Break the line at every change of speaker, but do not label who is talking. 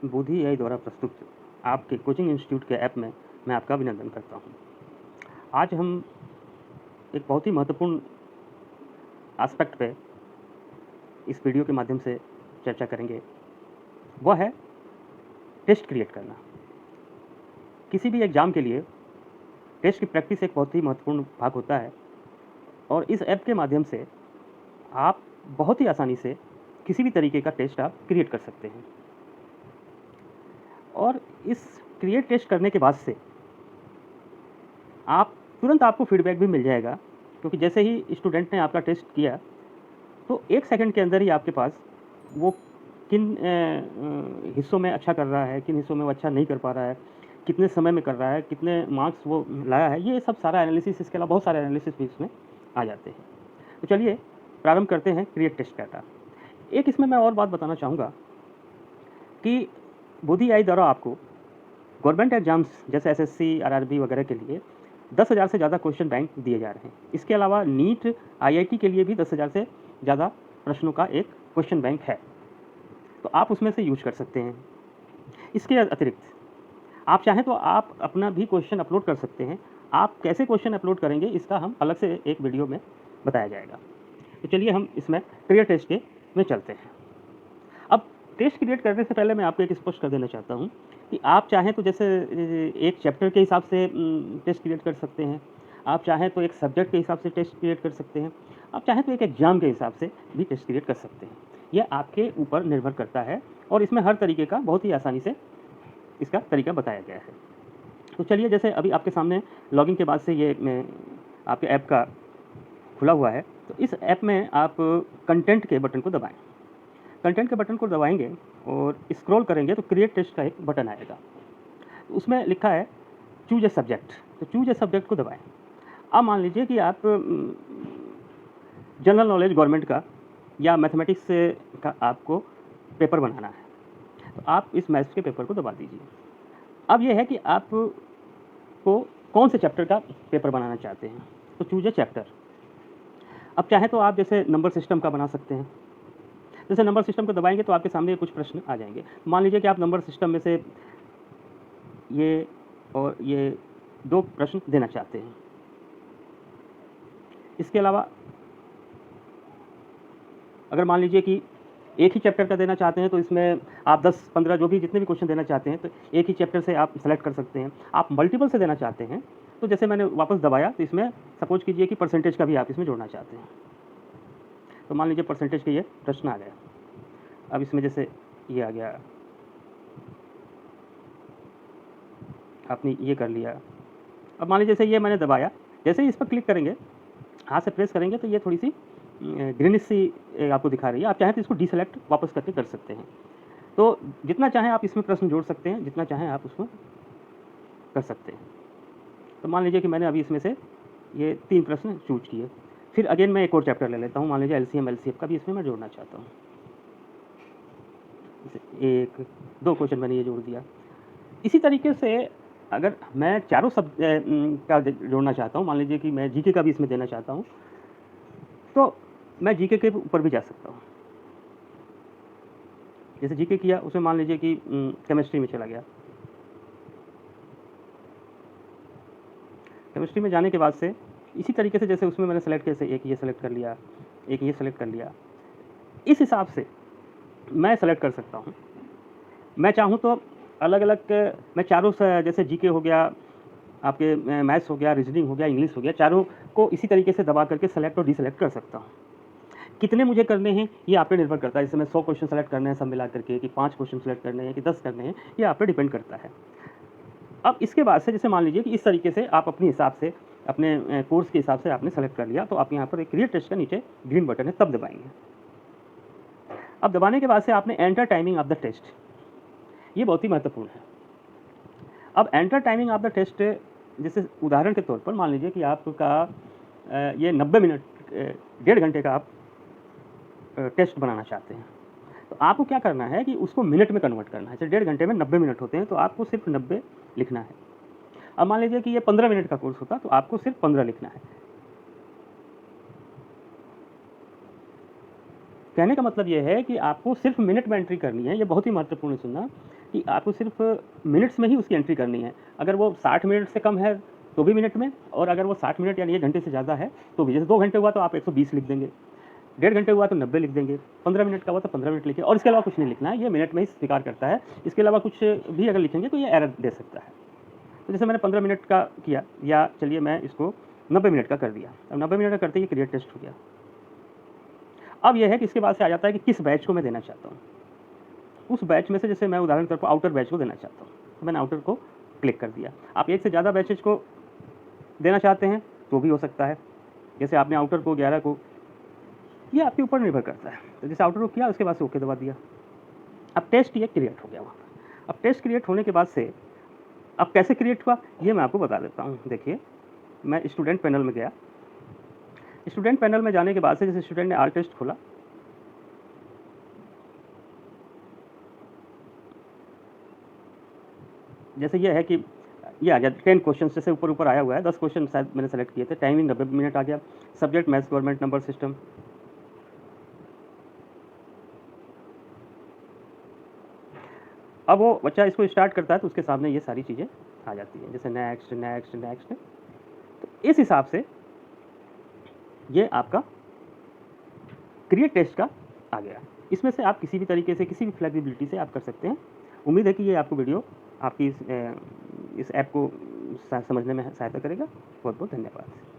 बोधि AI द्वारा प्रस्तुत आपके कोचिंग इंस्टीट्यूट के ऐप में मैं आपका अभिनंदन करता हूँ। आज हम एक बहुत ही महत्वपूर्ण एस्पेक्ट पे इस वीडियो के माध्यम से चर्चा करेंगे। वह है टेस्ट क्रिएट करना। किसी भी एग्ज़ाम के लिए टेस्ट की प्रैक्टिस एक बहुत ही महत्वपूर्ण भाग होता है और इस ऐप के माध्यम से आप बहुत ही आसानी से किसी भी तरीके का टेस्ट आप क्रिएट कर सकते हैं। और इस क्रिएट टेस्ट करने के बाद से तुरंत आपको फीडबैक भी मिल जाएगा, क्योंकि जैसे ही स्टूडेंट ने आपका टेस्ट किया तो 1 सेकंड के अंदर ही आपके पास वो किन हिस्सों में अच्छा कर रहा है, किन हिस्सों में वो अच्छा नहीं कर पा रहा है, कितने समय में कर रहा है, कितने मार्क्स वो लाया है, ये सब सारा एनालिसिस, इसके अलावा बहुत सारे एनालिसिस भी इसमें आ जाते हैं। तो चलिए प्रारंभ करते हैं क्रिएट टेस्ट डाटा। एक इसमें मैं और बात बताना चाहूँगा कि बोधि एआई द्वारा आपको गवर्नमेंट एग्जाम्स जैसे एसएससी, आरआरबी वगैरह के लिए 10,000 से ज़्यादा क्वेश्चन बैंक दिए जा रहे हैं। इसके अलावा नीट, आईआईटी के लिए भी 10,000 से ज़्यादा प्रश्नों का एक क्वेश्चन बैंक है, तो आप उसमें से यूज कर सकते हैं। इसके अतिरिक्त आप चाहें तो आप अपना भी क्वेश्चन अपलोड कर सकते हैं। आप कैसे क्वेश्चन अपलोड करेंगे इसका हम अलग से एक वीडियो में बताया जाएगा। तो चलिए हम इसमें क्रिएट टेस्ट के में चलते हैं। अब टेस्ट क्रिएट करने से पहले मैं आपको एक स्पष्ट कर देना चाहता हूँ कि आप चाहें तो जैसे एक चैप्टर के हिसाब से टेस्ट क्रिएट कर सकते हैं, आप चाहें तो एक सब्जेक्ट के हिसाब से टेस्ट क्रिएट कर सकते हैं, आप चाहें तो एक एग्ज़ाम के हिसाब से भी टेस्ट क्रिएट कर सकते हैं। यह आपके ऊपर निर्भर करता है और इसमें हर तरीके का बहुत ही आसानी से इसका तरीका बताया गया है। तो चलिए, जैसे अभी आपके सामने लॉगिन के बाद से ये आपके ऐप का खुला हुआ है, तो इस ऐप में आप कंटेंट के बटन को दबाएँ। कंटेंट के बटन को दबाएंगे और स्क्रॉल करेंगे तो क्रिएट टेस्ट का एक बटन आएगा। तो उसमें लिखा है चूज ए सब्जेक्ट, तो चूज ए सब्जेक्ट को दबाएं। अब मान लीजिए कि आप जनरल नॉलेज गवर्नमेंट का या मैथमेटिक्स का आपको पेपर बनाना है, तो आप इस मैथ्स के पेपर को दबा दीजिए। अब यह है कि आप को कौन से चैप्टर का पेपर बनाना चाहते हैं, तो चूज ए चैप्टर। अब चाहे तो आप जैसे नंबर सिस्टम का बना सकते हैं। जैसे नंबर सिस्टम को दबाएंगे तो आपके सामने कुछ प्रश्न आ जाएंगे। मान लीजिए कि आप नंबर सिस्टम में से ये और ये 2 प्रश्न देना चाहते हैं। इसके अलावा अगर मान लीजिए कि एक ही चैप्टर का देना चाहते हैं तो इसमें आप 10-15 जो भी जितने भी क्वेश्चन देना चाहते हैं तो एक ही चैप्टर से आप सेलेक्ट कर सकते हैं। आप मल्टीपल से देना चाहते हैं तो जैसे मैंने वापस दबाया तो इसमें सपोज कीजिए कि परसेंटेज का भी आप इसमें जोड़ना चाहते हैं, तो मान लीजिए परसेंटेज के ये प्रश्न आ गया। अब इसमें जैसे ये आ गया, आपने ये कर लिया। अब मान लीजिए जैसे ये मैंने दबाया, जैसे ही इस पर क्लिक करेंगे, हाथ से प्रेस करेंगे तो ये थोड़ी सी ग्रीनिश सी आपको दिखा रही है। आप चाहें तो इसको डीसेलेक्ट वापस करके कर सकते हैं। तो जितना चाहें आप इसमें प्रश्न जोड़ सकते हैं, जितना चाहें आप उसमें कर सकते हैं। तो मान लीजिए कि मैंने अभी इसमें से ये 3 प्रश्न चूज किए। फिर अगेन मैं एक और चैप्टर ले लेता हूँ, मान लीजिए एलसीएम एलसीएफ का भी इसमें मैं जोड़ना चाहता हूँ। 1-2 क्वेश्चन मैंने ये जोड़ दिया। इसी तरीके से अगर मैं चारों का जोड़ना चाहता हूँ, मान लीजिए कि मैं जीके का भी इसमें देना चाहता हूँ, तो मैं जीके के ऊपर भी जा सकता हूँ। जैसे जीके किया, उसमें मान लीजिए कि केमिस्ट्री में चला गया। केमिस्ट्री में जाने के बाद से इसी तरीके से जैसे उसमें मैंने सेलेक्ट किया, जैसे एक ये सेलेक्ट कर लिया, एक ये सेलेक्ट कर लिया, इस हिसाब से मैं सेलेक्ट कर सकता हूँ। मैं चाहूँ तो अलग-अलग मैं चारों से, जैसे जीके हो गया, आपके मैथ्स हो गया, रीजनिंग हो गया, इंग्लिश हो गया, चारों को इसी तरीके से दबा करके सेलेक्ट और डीसेलेक्ट कर सकता हूँ। कितने मुझे करने हैं ये आप पे निर्भर करता है। जैसे मैं 100 क्वेश्चन सेलेक्ट करने हैं सब मिला करके, कि 5 क्वेश्चन सेलेक्ट करने हैं, कि 10 करने हैं, ये आप पे डिपेंड करता है। अब इसके बाद से जैसे मान लीजिए कि इस तरीके से आप अपने हिसाब से, अपने कोर्स के हिसाब से आपने सेलेक्ट कर लिया, तो आप यहाँ पर एक क्रिएट टेस्ट का नीचे ग्रीन बटन है, तब दबाएंगे। अब दबाने के बाद से आपने enter timing of the test, ये बहुत ही महत्वपूर्ण है। अब enter timing of the test, जैसे उदाहरण के तौर पर मान लीजिए कि आपका ये 90 मिनट, 1.5 घंटे का आप टेस्ट बनाना चाहते हैं, तो आपको क्या करना है कि उसको मिनट में कन्वर्ट करना है। जैसे 1.5 घंटे में 90 मिनट होते हैं, तो आपको सिर्फ 90 लिखना है। अब मान लीजिए कि ये 15 मिनट का कोर्स होता, तो आपको सिर्फ 15 लिखना है। कहने का मतलब ये है कि आपको सिर्फ मिनट में एंट्री करनी है। ये बहुत ही महत्वपूर्ण है सुनना कि आपको सिर्फ मिनट्स में ही उसकी एंट्री करनी है। अगर वो 60 मिनट से कम है तो भी मिनट में, और अगर वो 60 मिनट यानी 1 घंटे से ज़्यादा है तो भी। जैसे 2 घंटे हुआ तो आप 120 लिख देंगे, 1.5 घंटे हुआ तो 90 लिख देंगे, 15 मिनट का हुआ तो 15 मिनट लिखिए, और इसके अलावा कुछ नहीं लिखना है। ये मिनट में ही स्वीकार करता है। इसके अलावा कुछ भी अगर लिखेंगे तो ये एरर दे सकता है। तो जैसे मैंने 15 मिनट का किया, या चलिए मैं इसको 90 मिनट का कर दिया। अब 90 मिनट का करते ही क्रिएट टेस्ट हो गया। अब ये है कि इसके बाद से आ जाता है कि किस बैच को मैं देना चाहता हूँ। उस बैच में से जैसे मैं उदाहरण के तौर पर आउटर बैच को देना चाहता हूँ, तो मैंने आउटर को क्लिक कर दिया। आप एक से ज़्यादा बैचेज को देना चाहते हैं तो भी हो सकता है। जैसे आपने आउटर को 11 को, ये आपके ऊपर निर्भर करता है। तो जैसे आउटर को किया, उसके बाद से ओके दबा दिया। अब टेस्ट ये क्रिएट हो गया वहाँ पर। अब टेस्ट क्रिएट होने के बाद से अब कैसे क्रिएट हुआ ये मैं आपको बता देता हूँ। देखिए, मैं स्टूडेंट पैनल में गया। स्टूडेंट पैनल में जाने के बाद से जैसे स्टूडेंट ने आल टेस्ट खोला, जैसे ये है कि ये आ गया 10 क्वेश्चंस, जैसे ऊपर ऊपर आया हुआ है। 10 क्वेश्चन शायद मैंने सेलेक्ट किए थे। टाइमिंग 90 मिनट आ गया। Subject maths government number system. अब वो बच्चा इसको स्टार्ट करता है तो उसके सामने ये सारी चीज़ें आ जाती हैं, जैसे नेक्स्ट नेक्स्ट नेक्स्ट। तो इस हिसाब से ये आपका क्रिएट टेस्ट का आ गया। इसमें से आप किसी भी तरीके से, किसी भी फ्लेक्सिबिलिटी से आप कर सकते हैं। उम्मीद है कि ये आपको वीडियो आपकी इस ऐप को समझने में सहायता करेगा। बहुत बहुत धन्यवाद।